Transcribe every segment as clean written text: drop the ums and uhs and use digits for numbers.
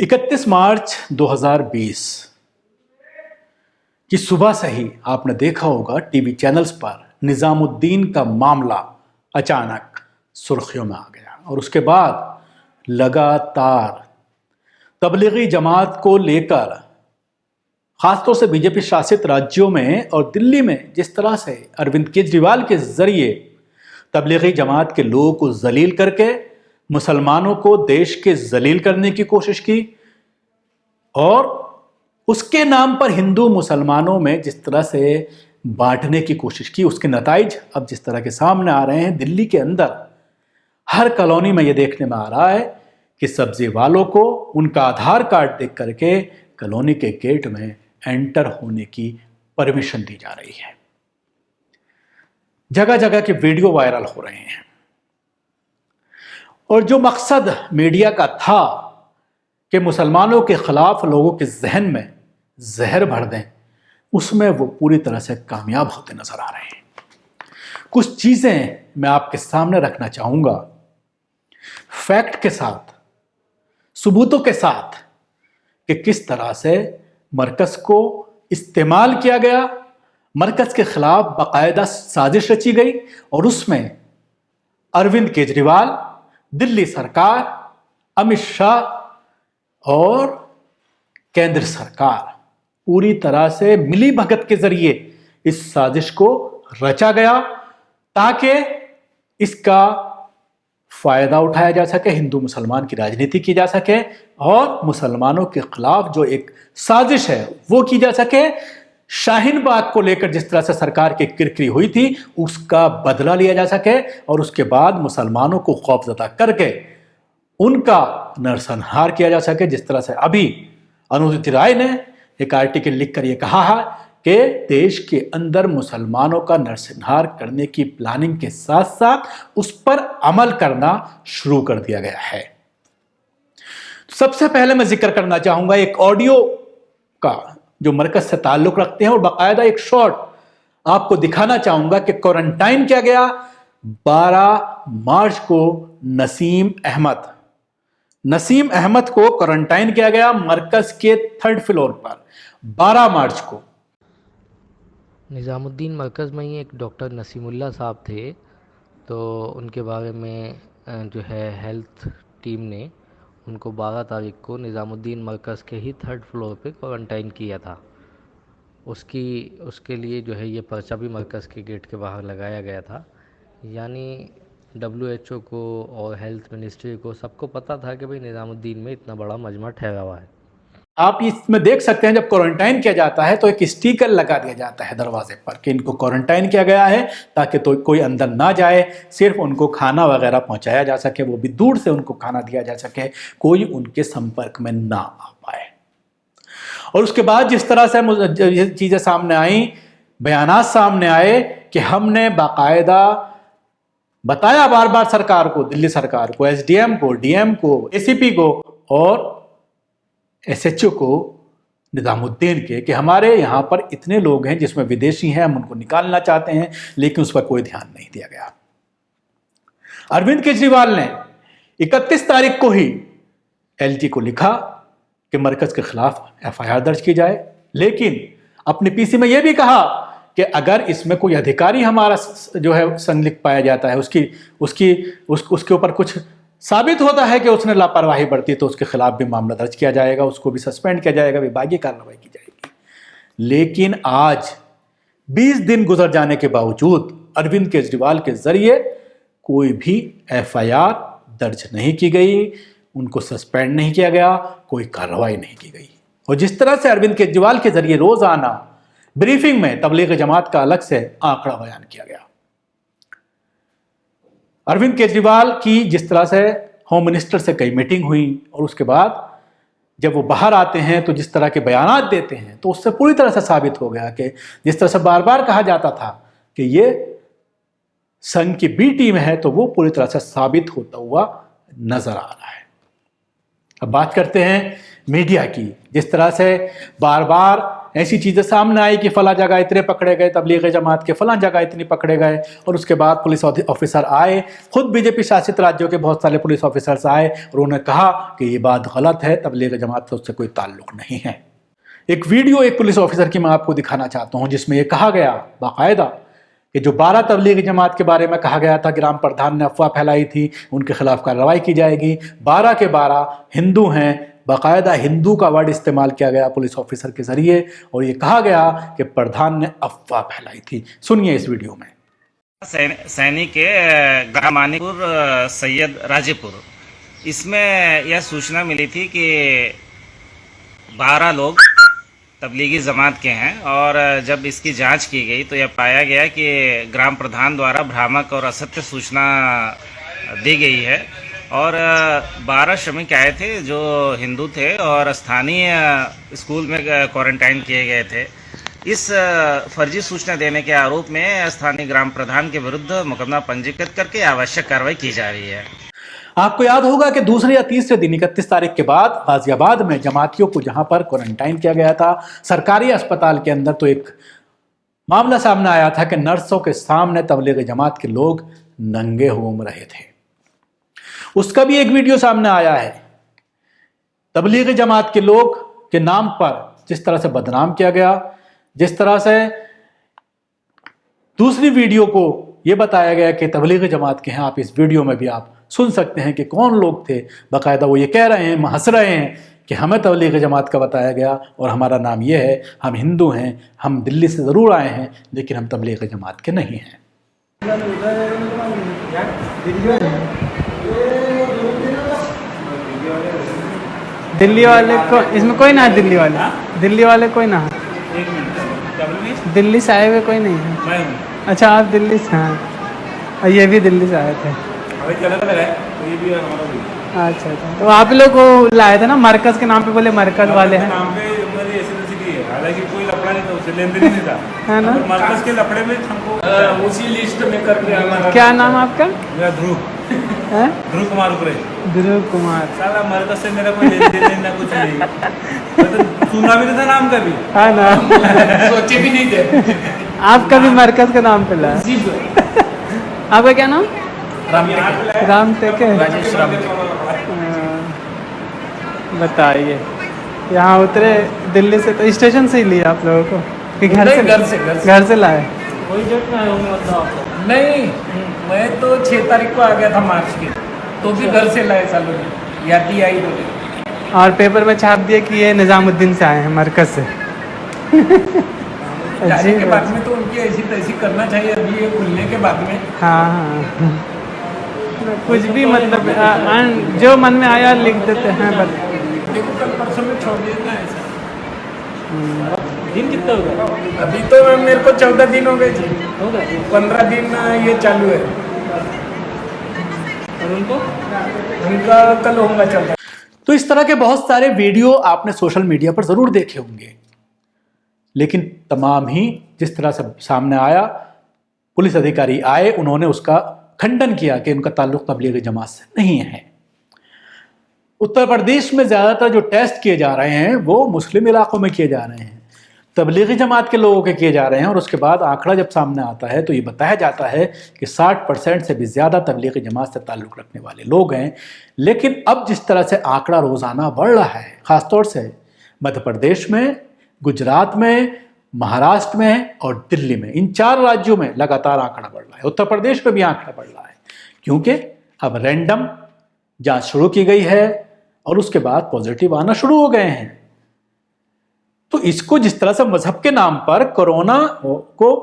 31 मार्च 2020 की सुबह से ही आपने देखा होगा टीवी चैनल्स पर निजामुद्दीन का मामला अचानक सुर्खियों में आ गया और उसके बाद लगातार तबलीगी जमात को लेकर खासतौर से बीजेपी शासित राज्यों में और दिल्ली में जिस तरह से अरविंद केजरीवाल के जरिए तबलीगी जमात के लोगों को जलील करके मुसलमानों को देश के जलील करने की कोशिश की और उसके नाम पर हिंदू मुसलमानों में जिस तरह से बांटने की कोशिश की, उसके नताइज अब जिस तरह के सामने आ रहे हैं। दिल्ली के अंदर हर कॉलोनी में यह देखने में आ रहा है कि सब्जी वालों को उनका आधार कार्ड देख करके कॉलोनी के गेट में एंटर होने की परमिशन दी जा रही है। जगह जगह के वीडियो वायरल हो रहे हैं और जो मकसद मीडिया का था कि मुसलमानों के खिलाफ लोगों के जहन में जहर भर दें, उसमें वो पूरी तरह से कामयाब होते नजर आ रहे हैं। कुछ चीजें मैं आपके सामने रखना चाहूंगा फैक्ट के साथ, सबूतों के साथ, कि किस तरह से मरकज को इस्तेमाल किया गया, मरकज के खिलाफ बाकायदा साजिश रची गई और उसमें अरविंद केजरीवाल, दिल्ली सरकार, अमित शाह और केंद्र सरकार पूरी तरह से मिली भगत के जरिए इस साजिश को रचा गया ताकि इसका फायदा उठाया जा सके, हिंदू मुसलमान की राजनीति की जा सके और मुसलमानों के खिलाफ जो एक साजिश है वो की जा सके। शाहीन बाग को लेकर जिस तरह से सरकार की किरकिरी हुई थी उसका बदला लिया जा सके और उसके बाद मुसलमानों को खौफजदा करके उनका नरसंहार किया जा सके। जिस तरह से अभी अनुदित राय ने एक आर्टिकल लिखकर यह कहा है कि देश के अंदर मुसलमानों का नरसंहार करने की प्लानिंग के साथ साथ उस पर अमल करना शुरू कर दिया गया है। सबसे पहले मैं जिक्र करना चाहूंगा एक ऑडियो का जो मरकज से ताल्लुक रखते हैं और बाकायदा एक शॉट आपको दिखाना चाहूंगा कि क्वारंटाइन किया गया 12 मार्च को नसीम अहमद को क्वारंटाइन किया गया मरकज के 3rd फ्लोर पर 12 मार्च को। निज़ामुद्दीन मरकज़ में ही एक डॉक्टर नसीमुल्लाह साहब थे, तो उनके बारे में जो है हेल्थ टीम ने उनको 12 तारीख को निज़ामुद्दीन मरकज़ के ही 3rd फ्लोर पे क्वारंटाइन किया था। उसके लिए जो है ये पर्चा भी मरकज़ के गेट के बाहर लगाया गया था। यानी WHO को और हेल्थ मिनिस्ट्री को सबको पता था कि भाई निज़ामुद्दीन में इतना बड़ा मजमा ठहरा हुआ है। आप इसमें देख सकते हैं जब क्वारंटाइन किया जाता है तो एक स्टिकर लगा दिया जाता है दरवाजे पर कि इनको क्वारंटाइन किया गया है ताकि तो कोई अंदर ना जाए, सिर्फ उनको खाना वगैरह पहुंचाया जा सके, वो भी दूर से उनको खाना दिया जा सके, कोई उनके संपर्क में ना आ पाए। और उसके बाद जिस तरह से चीजें सामने आई, बयानात सामने आए कि हमने बाकायदा बताया बार बार सरकार को, दिल्ली सरकार को, SDM को, DM को, ACP को और SHO को निजामुद्दीन के कि हमारे यहाँ पर इतने लोग हैं जिसमें विदेशी हैं, हम उनको निकालना चाहते हैं, लेकिन उस पर कोई ध्यान नहीं दिया गया। अरविंद केजरीवाल ने 31 तारीख को ही LG को लिखा कि मरकज के खिलाफ FIR दर्ज की जाए, लेकिन अपने PC में यह भी कहा कि अगर इसमें कोई अधिकारी हमारा जो है संलिप्त पाया जाता है, उसके ऊपर कुछ साबित होता है कि उसने लापरवाही बरती तो उसके खिलाफ भी मामला दर्ज किया जाएगा, उसको भी सस्पेंड किया जाएगा, विभागीय कार्रवाई की जाएगी। लेकिन आज 20 दिन गुजर जाने के बावजूद अरविंद केजरीवाल के जरिए कोई भी FIR दर्ज नहीं की गई, उनको सस्पेंड नहीं किया गया, कोई कार्रवाई नहीं की गई। और जिस तरह से अरविंद केजरीवाल के जरिए रोजाना ब्रीफिंग में तबलीग जमात का अलग से आंकड़ा बयान किया गया। अरविंद केजरीवाल की जिस तरह से होम मिनिस्टर से कई मीटिंग हुई और उसके बाद जब वो बाहर आते हैं तो जिस तरह के बयानात देते हैं तो उससे पूरी तरह से साबित हो गया कि जिस तरह से बार बार कहा जाता था कि ये संघ की B टीम है, तो वो पूरी तरह से साबित होता हुआ नजर आ रहा है। अब बात करते हैं मीडिया की। जिस तरह से बार बार ऐसी चीज़ें सामने आई कि फला जगह इतने पकड़े गए, तबलीग जमात के फला जगह इतनी पकड़े गए, और उसके बाद पुलिस ऑफिसर आए, खुद बीजेपी शासित राज्यों के बहुत सारे पुलिस ऑफिसर्स आए और उन्होंने कहा कि ये बात गलत है, तबलीग जमात से उससे कोई ताल्लुक नहीं है। एक वीडियो एक पुलिस ऑफिसर की मैं आपको दिखाना चाहता हूँ जिसमें यह कहा गया बाकायदा कि जो 12 तबलीग जमात के बारे में कहा गया था, ग्राम प्रधान ने अफवाह फैलाई थी, उनके खिलाफ कार्रवाई की जाएगी। 12 के 12 हिंदू हैं, बाकायदा हिंदू का वर्ड इस्तेमाल किया गया पुलिस ऑफिसर के जरिए, और ये कहा गया कि प्रधान ने अफवाह फैलाई थी। सुनिए इस वीडियो में। सैनिक के ग्राम मानिकपुर सैयद राजेपुर, इसमें यह सूचना मिली थी कि 12 लोग तबलीगी जमात के हैं, और जब इसकी जांच की गई तो यह पाया गया कि ग्राम प्रधान द्वारा भ्रामक और असत्य सूचना दी गई है, और 12 श्रमिक आए थे जो हिंदू थे और स्थानीय स्कूल में क्वारंटाइन किए गए थे। इस फर्जी सूचना देने के आरोप में स्थानीय ग्राम प्रधान के विरुद्ध मुकदमा पंजीकृत करके आवश्यक कार्रवाई की जा रही है। आपको याद होगा कि दूसरे या तीसरे दिन 31 तारीख के बाद गाजियाबाद में जमातियों को जहां पर क्वारंटाइन किया गया था सरकारी अस्पताल के अंदर, तो एक मामला सामने आया था कि नर्सों के सामने तबलीग जमात के लोग नंगे घूम रहे थे। उसका भी एक वीडियो सामने आया है। तबलीग जमात के लोग के नाम पर जिस तरह से बदनाम किया गया, जिस तरह से दूसरी वीडियो को यह बताया गया कि तबलीग जमात के हैं, आप इस वीडियो में भी आप सुन सकते हैं कि कौन लोग थे। बाकायदा वो ये कह रहे हैं, हंस रहे हैं कि हमें तबलीग जमात का बताया गया और हमारा नाम ये है, हम हिंदू हैं, हम दिल्ली से ज़रूर आए हैं लेकिन हम तबलीग जमात के नहीं हैं। दिल्ली वाले को इसमें कोई ना है, दिल्ली वाले कोई ना है, दिल्ली से आए हुए कोई नहीं है। अच्छा, आप दिल्ली से हैं, और ये भी दिल्ली से आए थे। अच्छा अच्छा, तो आप लोग को लाए थे ना मरकज के नाम पे, बोले मरकज वाले हैं। हालांकि कोई लफड़ा नहीं था, उससे लेन देन नहीं था, है ना, मरकज के लफड़े में हमको उसी लिस्ट में करके हमारा। क्या नाम आपका? मेरा ध्रुव कुमार उपरे। ध्रुव कुमार। साला मरकज से मेरा कोई लेन देन ना कुछ नहीं, तो सुना भी नहीं था नाम कभी, है ना, सोचे भी नहीं थे। आप कभी मरकज के नाम पे लाए? आपका क्या नाम? राम टेके। बताइए, यहाँ उतरे दिल्ली से, तो स्टेशन से ही लिए आप लोगों को कि घर से लाए? कोई डेट में आए होंगे मतलब? नहीं, मैं तो 6 तारीख को आ गया था मार्च की, तो भी घर से लाए सालों ने, यादी आई तो। और पेपर में छाप दिए कि ये निजामुद्दीन से आए हैं मरकज से। जाने के बाद में तो उनकी ऐसी तैसी करना चाहिए, अभी ये खुलने के बाद में। हाँ हाँ, कुछ भी मतलब जो मन में आया लिख देते हैं। देखो कल परसों में छोड़ देना है ऐसा। दिन कितना हो गया? अभी तो मेरे को 14 दिन हो गए जी, 15 दिन ये चालू है, और उनका कल होगा 14। तो इस तरह के बहुत सारे वीडियो आपने सोशल मीडिया पर ज़रूर देखे होंगे, लेकिन तमाम ही जिस तरह से सामने आया, पुलिस अधिकारी आए, उन्होंने उसका खंडन किया कि उनका ताल्लुक तबलीग जमात से नहीं है। उत्तर प्रदेश में ज़्यादातर जो टेस्ट किए जा रहे हैं वो मुस्लिम इलाकों में किए जा रहे हैं, तबलीगी जमात के लोगों के किए जा रहे हैं, और उसके बाद आंकड़ा जब सामने आता है तो ये बताया जाता है कि 60% से भी ज़्यादा तबलीगी जमात से ताल्लुक़ रखने वाले लोग हैं। लेकिन अब जिस तरह से आंकड़ा रोज़ाना बढ़ रहा है, ख़ासतौर से मध्य प्रदेश में, गुजरात में, महाराष्ट्र में और दिल्ली में, इन 4 राज्यों में लगातार आंकड़ा बढ़ रहा है। उत्तर प्रदेश में भी आंकड़ा बढ़ रहा है क्योंकि अब रैंडम जांच शुरू की गई है और उसके बाद पॉजिटिव आना शुरू हो गए हैं। तो इसको जिस तरह से मजहब के नाम पर कोरोना को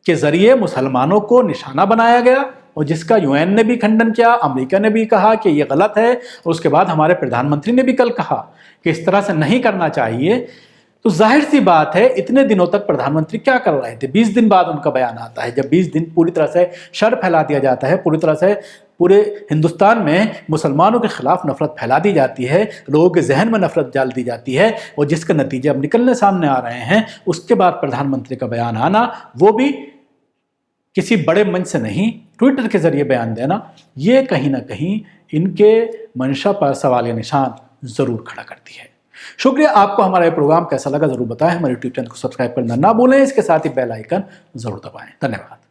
के जरिए मुसलमानों को निशाना बनाया गया, और जिसका यूएन ने भी खंडन किया, अमेरिका ने भी कहा कि ये गलत है, और उसके बाद हमारे प्रधानमंत्री ने भी कल कहा कि इस तरह से नहीं करना चाहिए, तो जाहिर सी बात है इतने दिनों तक प्रधानमंत्री क्या कर रहे थे। 20 दिन बाद उनका बयान आता है, जब 20 दिन पूरी तरह से शर फैला दिया जाता है, पूरी तरह से पूरे हिंदुस्तान में मुसलमानों के खिलाफ नफरत फैला दी जाती है, लोगों के जहन में नफरत डाल दी जाती है, और जिसके नतीजे अब निकलने सामने आ रहे हैं, उसके बाद प्रधानमंत्री का बयान आना, वो भी किसी बड़े मंच से नहीं, ट्विटर के जरिए बयान देना, ये कहीं ना कहीं इनके मंशा पर सवाल निशान ज़रूर खड़ा करती है। शुक्रिया। आपको हमारा ये प्रोग्राम कैसा लगा जरूर बताएं। हमारे यूट्यूब चैनल को सब्सक्राइब करना ना भूलें। इसके साथ ही बेल आइकन जरूर दबाएं। धन्यवाद।